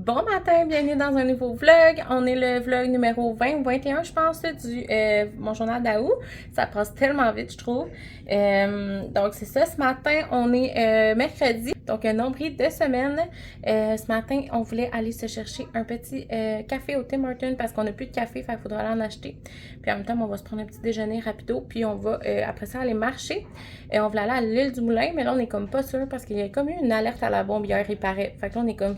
Bon matin, bienvenue dans un nouveau vlog. On est le vlog numéro 20 ou 21, je pense, du mon journal d'Aou. Ça passe tellement vite, je trouve. Donc, c'est ça. Ce matin, on est mercredi, donc un nombril de semaine. Ce matin, on voulait aller se chercher un petit café au Tim Hortons parce qu'on n'a plus de café, fait qu'il faudra aller en acheter. Puis en même temps, on va se prendre un petit déjeuner rapido, puis on va après ça aller marcher. On voulait aller à l'île du Moulin, mais là, on est comme pas sûr parce qu'il y a comme eu une alerte à la bombe hier, il paraît. Fait que là, on est comme...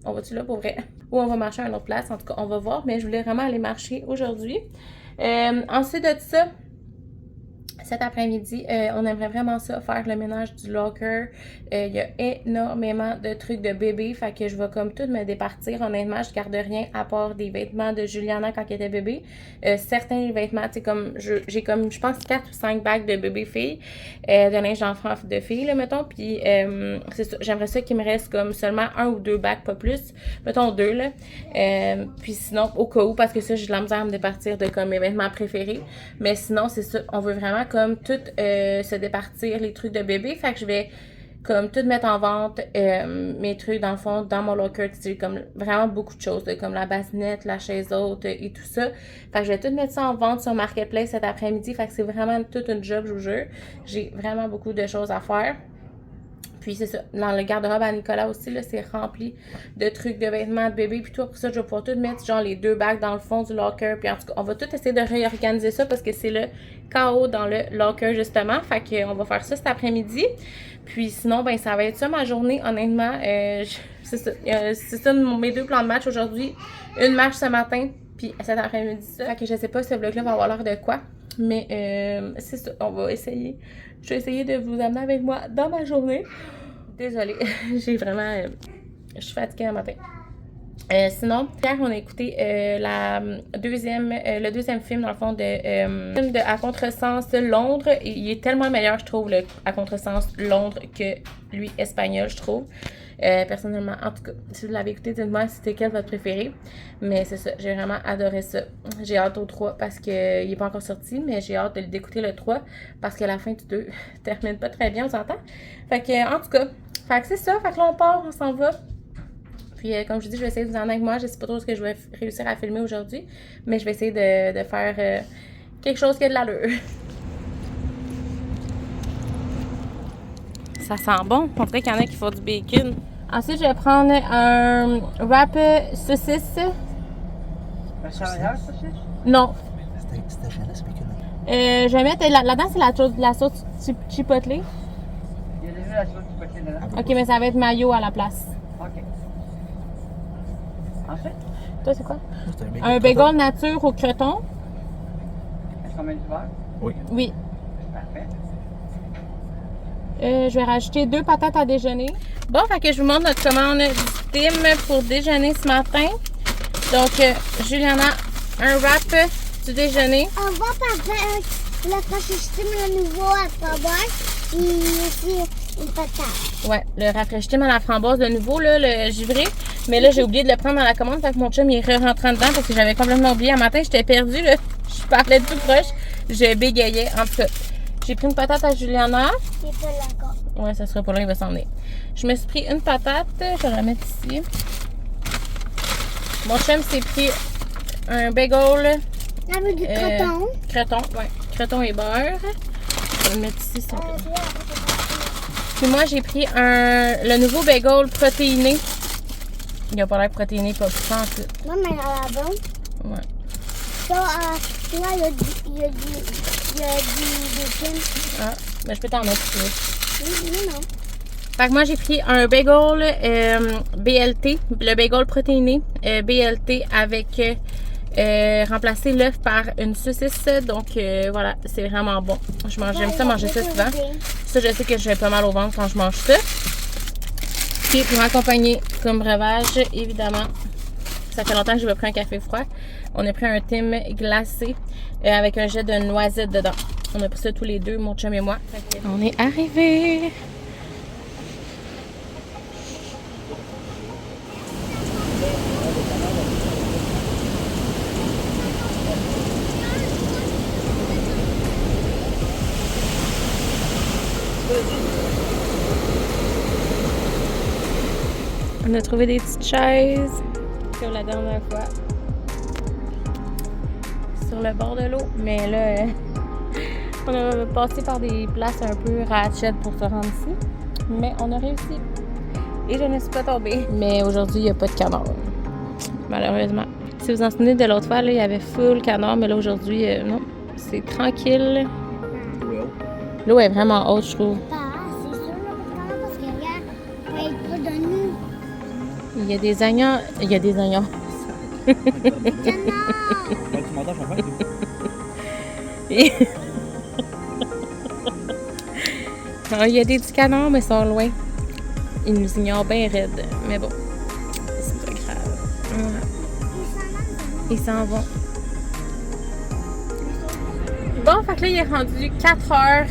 On va-tu là pour vrai? Ou on va marcher à une autre place? En tout cas, on va voir. Mais je voulais vraiment aller marcher aujourd'hui. Ensuite de ça, cet après-midi, on aimerait vraiment ça, faire le ménage du locker. Il y a énormément de trucs de bébé, fait que je vais comme tout me départir. Honnêtement, je garde rien à part des vêtements de Juliana quand elle était bébé. Certains vêtements, tu sais, comme j'ai comme, je pense, 4 ou 5 bagues de bébé-fille, de linge d'enfant de fille, là, mettons. Puis, c'est ça, j'aimerais ça qu'il me reste comme seulement 1 ou 2 bagues, pas plus. Mettons 2, là. Puis sinon, au cas où, parce que ça, j'ai de la misère à me départir de comme mes vêtements préférés. Mais sinon, c'est ça, on veut vraiment comme tout se départir les trucs de bébé. Fait que je vais comme tout mettre en vente, mes trucs dans le fond, dans mon locker, tu sais, comme vraiment beaucoup de choses, comme la bassinette, la chaise haute et tout ça. Fait que je vais tout mettre ça en vente sur Marketplace cet après-midi. Fait que c'est vraiment toute une job, je vous jure. J'ai vraiment beaucoup de choses à faire. Puis c'est ça, dans le garde-robe à Nicolas aussi, là, c'est rempli de trucs de vêtements de bébé. Puis tout, pour ça, je vais pouvoir tout mettre, genre, les 2 bagues dans le fond du locker. Puis en tout cas, on va tout essayer de réorganiser ça parce que c'est le chaos dans le locker, justement. Fait qu'on va faire ça cet après-midi. Puis sinon, ben ça va être ça ma journée, honnêtement. C'est ça mes 2 plans de match aujourd'hui. Une marche ce matin, puis cet après-midi ça. Fait que je sais pas si ce vlog-là va avoir l'air de quoi. Mais c'est ça, on va essayer. Je vais essayer de vous amener avec moi dans ma journée. Désolée, j'ai vraiment... je suis fatiguée le matin. Sinon, hier, on a écouté le deuxième film, dans le fond, film de À Contresens Londres. Et il est tellement meilleur, je trouve, le À Contresens Londres que lui, espagnol, je trouve. Personnellement, en tout cas, si vous l'avez écouté, dites-moi c'était quel votre préféré. Mais c'est ça, j'ai vraiment adoré ça. J'ai hâte au 3 parce qu'il n'est pas encore sorti, mais j'ai hâte d'écouter le 3 parce que la fin du 2 termine pas très bien, on s'entend. Fait que, en tout cas, c'est ça. Fait que là, on part, on s'en va. Puis, comme je vous dis, je vais essayer de vous emmener avec moi. Je sais pas trop ce que je vais réussir à filmer aujourd'hui, mais je vais essayer de faire quelque chose qui a de l'allure. Ça sent bon. On dirait qu'il y en a qui font du bacon. Ensuite, je vais prendre un wrap saucisse. Un chamallow, saucisse? Non. C'était chaleur, ce bacon. Je vais mettre là-dedans, c'est la sauce chipotle. Il y a déjà la sauce chipotle dedans. Ok, mais ça va être mayo à la place. Ok. Ensuite? Toi, c'est quoi? Un bagel nature au croton. Est-ce qu'on met du beurre? Oui. Oui. Parfait. Je vais rajouter 2 patates à déjeuner. Bon, fait que je vous montre notre commande du Tim pour déjeuner ce matin. Donc, Juliana, un wrap du déjeuner. On va parler le rafraîchissement le nouveau à framboise et aussi une patate. Ouais, le rafraîchissement à la framboise de nouveau, là, le givré. Mais là, j'ai oublié de le prendre dans la commande. Fait que mon chum, il est rentré dedans parce que j'avais complètement oublié. Un matin, j'étais perdue, là. Je parlais tout proche. Je bégayais. En tout cas, j'ai pris une patate à Juliana. Il est pas là. Ouais, ça sera pas là, il va s'en venir. Je me suis pris une patate. Je vais la mettre ici. Mon chum s'est pris un bagel. Avec du croton. Croton, ouais. Croton et beurre. Je vais le mettre ici. Puis moi, j'ai pris le nouveau bagel protéiné. Il a pas l'air protéiné, pas puissant en tout. Non, mais à la bonne. Ouais. Ça, là, il y a du bacon. Ah, ben je peux t'en mettre ici. Oui, non. Fait que moi, j'ai pris un bagel BLT, le bagel protéiné BLT avec remplacer l'œuf par une saucisse. Donc, voilà, c'est vraiment bon. J'aime ça manger ça souvent. Ça, je sais que j'ai pas mal au ventre quand je mange ça. Puis, pour accompagner comme breuvage, évidemment, ça fait longtemps que je vais prendre un café froid. On a pris un Tim glacé avec un jet de noisette dedans. On a pris ça tous les deux, mon chum et moi. On est arrivés! On a trouvé des petites chaises. comme la dernière fois. Sur le bord de l'eau. Mais là, on a passé par des places un peu ratchet pour se rendre ici. Mais on a réussi. Et je ne suis pas tombée. Mais aujourd'hui, il n'y a pas de canard. Malheureusement. Si vous en souvenez de l'autre fois, là, il y avait full canard. Mais là, aujourd'hui, non. C'est tranquille. L'eau est vraiment haute, je trouve. C'est sûr, là, parce que regarde, ça être pas de nous. Il y a des oignons. Il y a des oignons. Canard! Tu m'entends, je comprends. Non, il y a des petits canards, mais ils sont loin. Ils nous ignorent bien raides. Mais bon, c'est pas grave. Ouais. Ils s'en vont. Bon, fait que là, il est rendu 4 heures.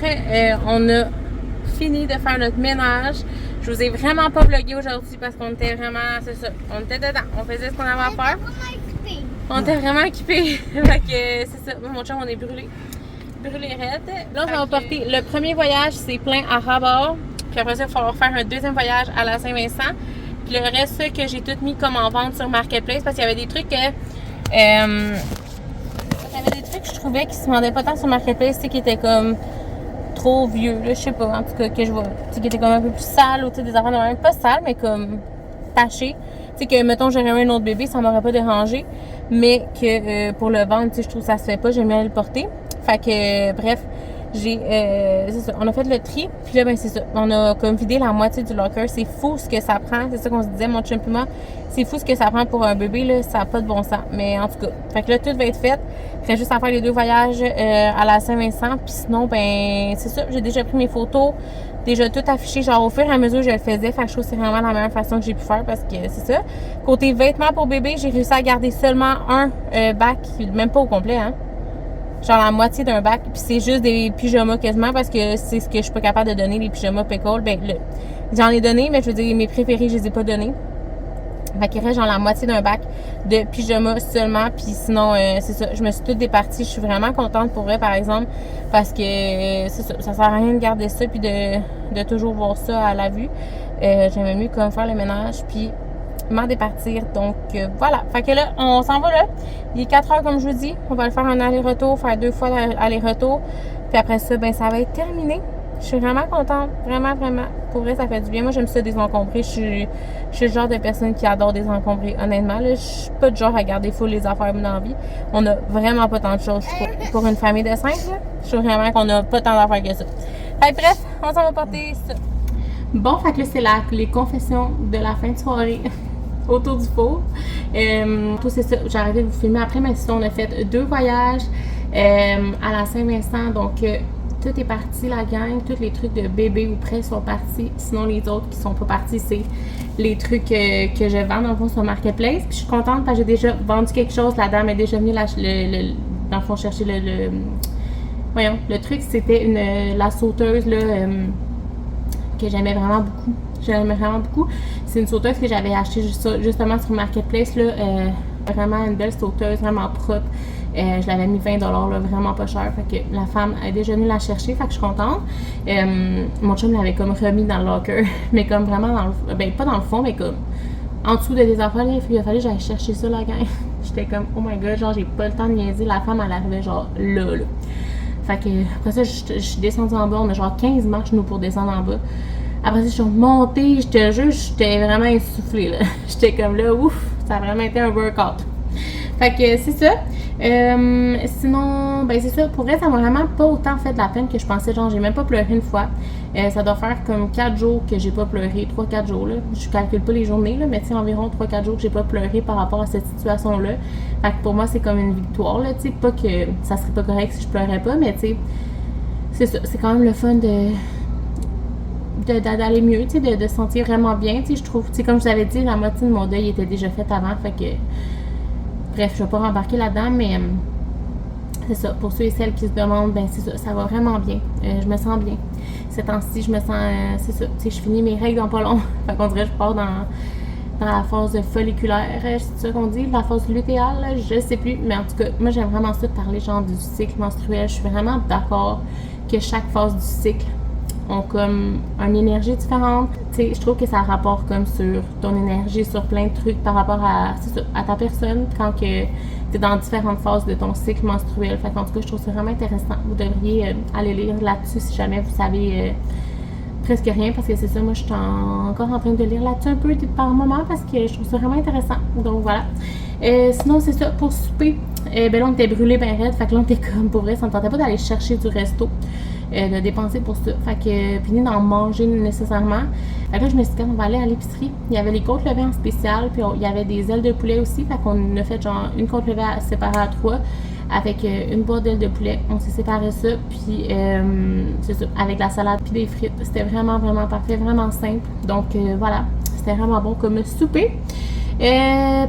On a fini de faire notre ménage. Je vous ai vraiment pas vlogué aujourd'hui parce qu'on était vraiment, c'est ça, on était dedans. On faisait ce qu'on avait à faire. On était vraiment équipés. Fait que c'est ça. Mon chum, on est brûlés. Brûlés raides. Là, on va porter. Le premier voyage, c'est plein à Rabat. Puis après ça, il va falloir faire un deuxième voyage à la Saint-Vincent. Puis le reste, ça que j'ai tout mis comme en vente sur Marketplace parce qu'il y avait des trucs que. Il y avait des trucs que je trouvais qui se vendaient pas tant sur Marketplace, tu sais, qui étaient comme trop vieux, là, je sais pas, en tout cas, que je vois. Tu sais, qui étaient comme un peu plus sales, ou tu sais, des affaires de même, pas sales, mais comme tachées. Tu sais, que, mettons, j'aurais un autre bébé, ça m'aurait pas dérangé. Mais que pour le vendre, tu sais, je trouve que ça se fait pas, j'aime bien le porter. Fait que, bref, c'est ça, on a fait le tri, puis là, ben, c'est ça, on a comme vidé la moitié du locker. C'est fou ce que ça prend, c'est ça qu'on se disait, mon chum et moi. C'est fou ce que ça prend pour un bébé, là, ça n'a pas de bon sens. Mais en tout cas, fait que là, tout va être fait. Il reste juste à faire les 2 voyages à la Saint-Vincent. Puis sinon, ben, c'est ça, j'ai déjà pris mes photos, déjà tout affiché. Genre, au fur et à mesure, je le faisais. Fait que je trouve que c'est vraiment la meilleure façon que j'ai pu faire parce que c'est ça. Côté vêtements pour bébé, j'ai réussi à garder seulement un bac, même pas au complet, hein. Genre la moitié d'un bac. Puis c'est juste des pyjamas quasiment parce que c'est ce que je suis pas capable de donner, les pyjamas pickle. Ben, j'en ai donné, mais je veux dire, mes préférés, je les ai pas donnés. Fait qu'il reste genre la moitié d'un bac de pyjama seulement. Puis sinon, c'est ça. Je me suis toute départie. Je suis vraiment contente pour vrai, par exemple. Parce que c'est ça. Ça sert à rien de garder ça puis de toujours voir ça à la vue. J'aimais mieux comme faire le ménage puis m'en départir. Donc voilà. Fait que là, on s'en va là. Il est 4 heures comme je vous dis. On va le faire un aller-retour, faire 2 fois aller-retour. Puis après ça, ben ça va être terminé. Je suis vraiment contente, vraiment, vraiment. Pour vrai, ça fait du bien. Moi, j'aime ça désencombrer. Je suis le genre de personne qui adore désencombrer, honnêtement. Là, je suis pas du genre à garder full les affaires dans la vie. On a vraiment pas tant de choses. Pour une famille de 5, là, je trouve vraiment qu'on a pas tant d'affaires que ça. Fait bref, on s'en va porter ça. Bon, fait que là, c'est les confessions de la fin de soirée autour du four. Tout c'est ça. J'ai arrêté de vous filmer après, mais sinon, on a fait 2 voyages à la Saint-Vincent. Donc, tout est parti, la gang. Tous les trucs de bébé ou prêt sont partis. Sinon, les autres qui sont pas partis, c'est les trucs que je vends dans le fond sur Marketplace. Puis je suis contente parce que j'ai déjà vendu quelque chose. La dame est déjà venue dans le fond chercher le truc. C'était la sauteuse là, que j'aimais vraiment beaucoup. J'aimais vraiment beaucoup. C'est une sauteuse que j'avais achetée justement sur Marketplace. Là, vraiment une belle sauteuse, vraiment propre. Je l'avais mis 20$, là, vraiment pas cher. Fait que la femme est déjà venue la chercher, fait que je suis contente. Mon chum l'avait comme remis dans le locker, mais comme vraiment dans le... Ben, pas dans le fond, mais comme en dessous de des affaires, là, il a fallu que j'aille chercher ça, la gang. J'étais comme, oh my god, genre, j'ai pas le temps de niaiser. La femme, elle arrivait genre là. Fait que après ça, je suis descendue en bas. On a genre 15 marches, nous, pour descendre en bas. Après ça, je suis montée, je te jure, j'étais vraiment essoufflée, là. J'étais comme là, ouf, ça a vraiment été un workout. Fait que c'est ça. Sinon, ben c'est ça. Pour vrai, ça m'a vraiment pas autant fait de la peine que je pensais. Genre, j'ai même pas pleuré une fois. Ça doit faire comme 4 jours que j'ai pas pleuré. 3-4 jours, là. Je calcule pas les journées, là, mais tu sais, environ 3-4 jours que j'ai pas pleuré par rapport à cette situation-là. Fait que pour moi, c'est comme une victoire, là. Tu sais, pas que ça serait pas correct si je pleurais pas, mais tu sais, c'est ça. C'est quand même le fun d'aller mieux, tu sais, de se sentir vraiment bien, tu sais, je trouve. Tu sais, comme je vous avais dit, la moitié de mon deuil était déjà faite avant, fait que... Bref, je vais pas rembarquer là-dedans, mais c'est ça. Pour ceux et celles qui se demandent, ben c'est ça, ça va vraiment bien. Je me sens bien. Ces temps-ci, je me sens, c'est ça. Tu sais, je finis mes règles dans pas long. Fait qu'on dirait que je pars dans la phase folliculaire, c'est ça qu'on dit, la phase lutéale, je sais plus. Mais en tout cas, moi, j'aime vraiment ça de parler genre du cycle menstruel. Je suis vraiment d'accord que chaque phase du cycle ont comme une énergie différente. Tu sais, je trouve que ça rapporte comme sur ton énergie, sur plein de trucs par rapport à ta personne quand que tu es dans différentes phases de ton cycle menstruel. Fait qu'en tout cas, je trouve ça vraiment intéressant. Vous devriez aller lire là-dessus si jamais vous savez presque rien, parce que c'est ça, moi je suis encore en train de lire là-dessus un peu par moment parce que je trouve ça vraiment intéressant. Donc voilà. Sinon, c'est ça, pour souper, ben là on était brûlés ben raide, fait que là on était comme, pour vrai, ça me tentait pas d'aller chercher du resto, de dépenser pour ça, fait que, puis ni d'en manger nécessairement. Fait que là je me suis dit, on va aller à l'épicerie, il y avait les côtes levées en spécial, puis il y avait des ailes de poulet aussi, fait qu'on a fait genre une côte levée séparée à 3, avec une boîte d'ailes de poulet. On s'est séparé ça, puis c'est ça, avec la salade puis des frites. C'était vraiment, vraiment parfait, vraiment simple. Donc voilà, c'était vraiment bon comme souper.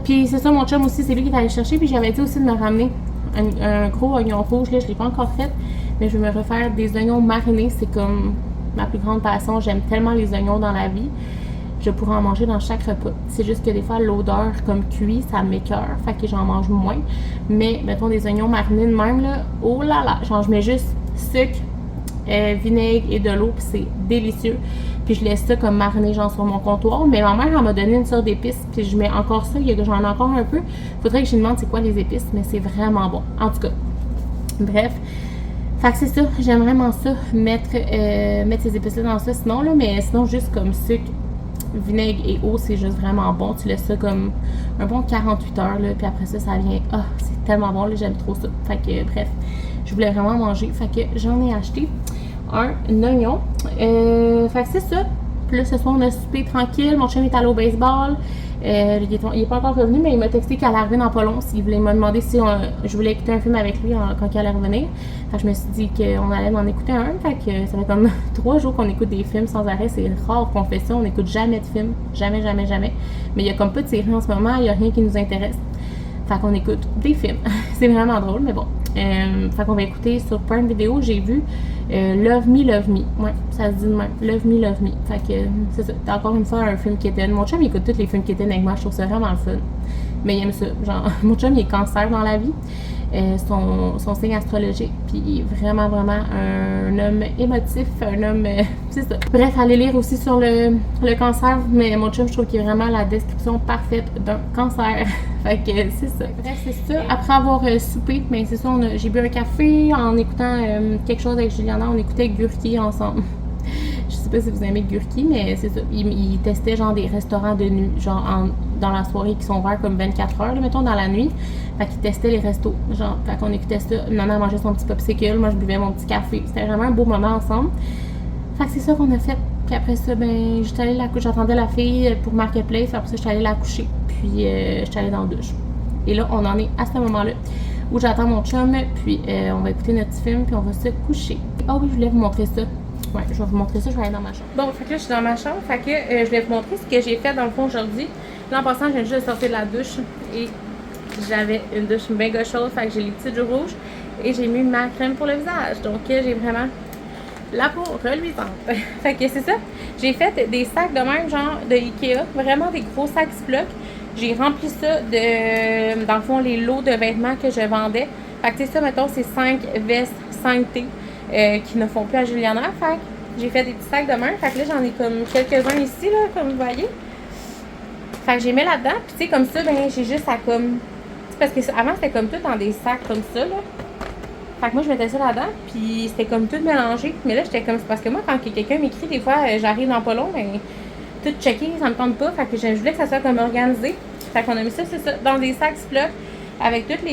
Puis c'est ça, mon chum aussi, c'est lui qui est allé chercher, puis j'avais dit aussi de me ramener un gros oignon rouge. Là, je l'ai pas encore fait, mais je vais me refaire des oignons marinés. C'est comme ma plus grande passion. J'aime tellement les oignons dans la vie. Je pourrais en manger dans chaque repas. C'est juste que des fois, l'odeur comme cuit, ça m'écoeure, fait que j'en mange moins. Mais, mettons, des oignons marinés de même, là, oh là là, genre, je mets juste sucre, vinaigre et de l'eau, puis c'est délicieux. Puis je laisse ça comme mariner, genre, sur mon comptoir. Mais ma mère, elle m'a donné une sorte d'épices, puis je mets encore ça, j'en ai encore un peu. Faudrait que je lui demande c'est quoi les épices, mais c'est vraiment bon. En tout cas, bref. Fait que c'est ça, j'aime vraiment ça, mettre ces épices-là dans ça, sinon, là, mais sinon, juste comme sucre, vinaigre et eau, c'est juste vraiment bon. Tu laisses ça comme un bon 48 heures, là, puis après ça, ça vient. Ah, c'est tellement bon, là, j'aime trop ça. Fait que, bref, je voulais vraiment manger. Fait que j'en ai acheté un oignon. Fait que c'est ça. Puis là, ce soir, on a soupé tranquille. Mon chien est allé au baseball. Il est pas encore revenu, mais il m'a texté qu'elle allait arriver dans pas long. S'il voulait me demander si je voulais écouter un film avec lui quand il allait revenir. Fait que je me suis dit qu'on allait en écouter un. Fait que ça fait comme 3 jours qu'on écoute des films sans arrêt. C'est rare qu'on fait ça. On n'écoute jamais de films. Jamais, jamais, jamais. Mais il y a comme pas de série en ce moment. Il n'y a rien qui nous intéresse. Fait qu'on écoute des films. C'est vraiment drôle, mais bon. Fait qu'on va écouter sur Prime Video, j'ai vu Love Me, Love Me. Ouais, ça se dit de même. Love Me, Love Me. Fait que c'est ça. T'as encore une fois un film Kitten. Mon chum, il écoute tous les films Kitten avec moi. Je trouve ça vraiment le fun. Mais il aime ça. Genre, mon chum, il est cancer dans la vie. Son signe astrologique. Puis il est vraiment, vraiment un homme émotif. Un homme... c'est ça. Bref, allez lire aussi sur le cancer. Mais mon chum, je trouve qu'il est vraiment la description parfaite d'un cancer. Fait que c'est ça. Bref, c'est ça. Après avoir soupé, ben c'est ça, j'ai bu un café en écoutant quelque chose avec Juliana. On écoutait Gurki ensemble. Je sais pas si vous aimez Gurki, mais c'est ça. Il testait genre des restaurants de nuit, genre dans la soirée qui sont ouverts comme 24 heures, là, mettons, dans la nuit. Fait qu'il testait les restos. Genre, fait qu'on écoutait ça. Maman mangeait son petit popsicle, moi je buvais mon petit café. C'était vraiment un beau moment ensemble. Fait que c'est ça qu'on a fait. Puis après ça, ben, j'étais allée j'attendais la fille pour Marketplace. Après ça, j'étais allée la coucher. Puis j'étais allée dans la douche. Et là, on en est à ce moment-là où j'attends mon chum. Puis on va écouter notre petit film. Puis on va se coucher. Ah oui, je voulais vous montrer ça. Ouais, je vais vous montrer ça. Je vais aller dans ma chambre. Bon, fait que là, je suis dans ma chambre. Fait que je voulais vous montrer ce que j'ai fait dans le fond aujourd'hui. Là, en passant, je viens juste de sortir de la douche. Et j'avais une douche méga chaude. Fait que j'ai les petits joues rouges. Et j'ai mis ma crème pour le visage. Donc, j'ai vraiment la peau reluisante. Fait que c'est ça. J'ai fait des sacs de même, genre de Ikea. Vraiment des gros sacs Ziploc. J'ai rempli ça de, dans le fond, les lots de vêtements que je vendais. Fait que c'est ça, mettons, c'est 5 vestes 5T qui ne font plus à Juliana. Fait que j'ai fait des petits sacs de même. Fait que là, j'en ai comme quelques-uns ici, là, comme vous voyez. Fait que j'ai mis là-dedans. Puis tu sais, comme ça, ben j'ai juste à comme... Parce que avant, c'était comme tout dans des sacs comme ça, là. Fait que moi, je mettais ça là-dedans, puis c'était comme tout mélangé. Mais là, j'étais comme... Parce que moi, quand quelqu'un m'écrit, des fois, j'arrive dans pas long, mais tout checké, ça me tente pas. Fait que je voulais que ça soit comme organisé. Fait qu'on a mis ça, c'est ça, dans des sacs Ziploc, avec tous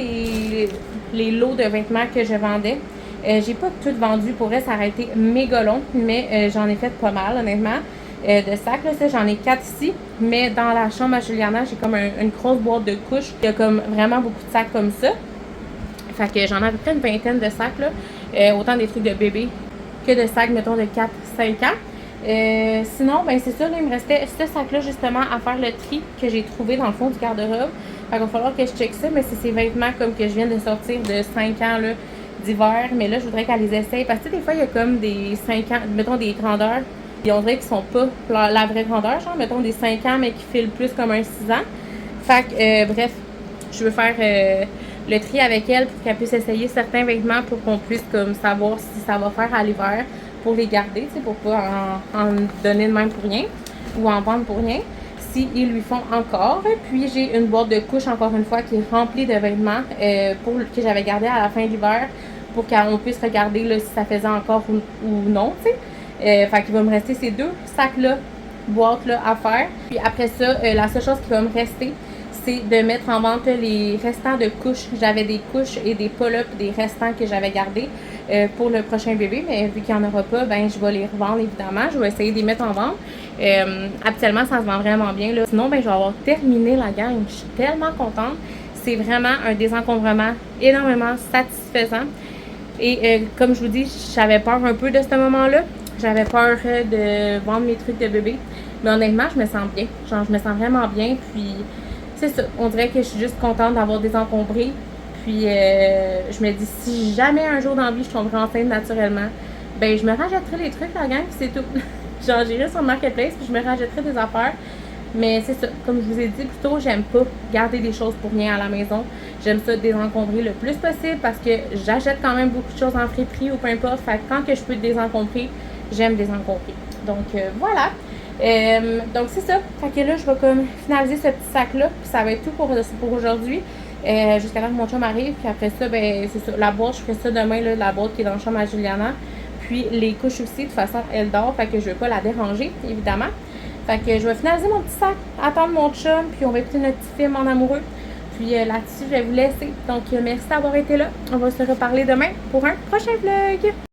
les lots de vêtements que je vendais. J'ai pas tout vendu, pour vrai, ça aurait été méga long, mais j'en ai fait pas mal, honnêtement. De sacs, là, ça, j'en ai 4 ici. Mais dans la chambre à Juliana, j'ai comme une grosse boîte de couches. Il y a comme vraiment beaucoup de sacs comme ça. Fait que j'en ai à peu près une vingtaine de sacs, là. Autant des trucs de bébé que de sacs, mettons, de 4-5 ans. Sinon, ben c'est ça, là, il me restait ce sac-là, justement, à faire le tri que j'ai trouvé dans le fond du garde-robe. Fait qu'il va falloir que je check ça, mais c'est ces vêtements comme que je viens de sortir de 5 ans, là, d'hiver. Mais là, je voudrais qu'elle les essaye. Parce que des fois, il y a comme des 5 ans, mettons, des grandeurs. Et on dirait qu'ils sont pas la vraie grandeur, genre, mettons, des 5 ans, mais qui filent plus comme un 6 ans. Fait que, bref, je veux faire... le tri avec elle pour qu'elle puisse essayer certains vêtements pour qu'on puisse comme savoir si ça va faire à l'hiver pour les garder, pour pas en donner de même pour rien ou en vendre pour rien. S'ils lui font encore. Puis j'ai une boîte de couches, encore une fois, qui est remplie de vêtements que j'avais gardé à la fin de l'hiver pour qu'on puisse regarder là, si ça faisait encore ou non, tu sais. Fait qu'il va me rester ces 2 sacs-là, boîtes-là à faire. Puis après ça, la seule chose qui va me rester, c'est de mettre en vente les restants de couches. J'avais des couches et des pull-ups, des restants que j'avais gardés pour le prochain bébé, mais vu qu'il n'y en aura pas, ben je vais les revendre évidemment. Je vais essayer de les mettre en vente. Habituellement, ça se vend vraiment bien, là. Sinon, ben je vais avoir terminé la gang. Je suis tellement contente. C'est vraiment un désencombrement énormément satisfaisant. Et comme je vous dis, j'avais peur un peu de ce moment-là. J'avais peur de vendre mes trucs de bébé. Mais honnêtement, je me sens bien. Genre, je me sens vraiment bien. Puis, c'est ça. On dirait que je suis juste contente d'avoir désencombré. Puis, je me dis, si jamais un jour dans la vie, je tomberai enceinte naturellement, ben je me rachèterai les trucs, la gang, puis c'est tout. Genre, j'irai sur le marketplace, puis je me rachèterai des affaires. Mais c'est ça, comme je vous ai dit plus tôt, j'aime pas garder des choses pour rien à la maison. J'aime ça désencombrer le plus possible parce que j'achète quand même beaucoup de choses en friperie ou peu importe. Fait que quand que je peux désencombrer, j'aime désencombrer. Donc voilà. Donc c'est ça. Fait que là, je vais comme finaliser ce petit sac-là. Puis ça va être tout pour aujourd'hui. Jusqu'à là que mon chum arrive. Puis après ça, ben c'est ça. La boîte, je ferai ça demain, là, la boîte qui est dans le chambre à Juliana. Puis les couches aussi, de toute façon, elle dort. Fait que je vais pas la déranger, évidemment. Fait que je vais finaliser mon petit sac, attendre mon chum, puis on va écouter notre petit film en amoureux. Puis là-dessus, je vais vous laisser. Donc, merci d'avoir été là. On va se reparler demain pour un prochain vlog.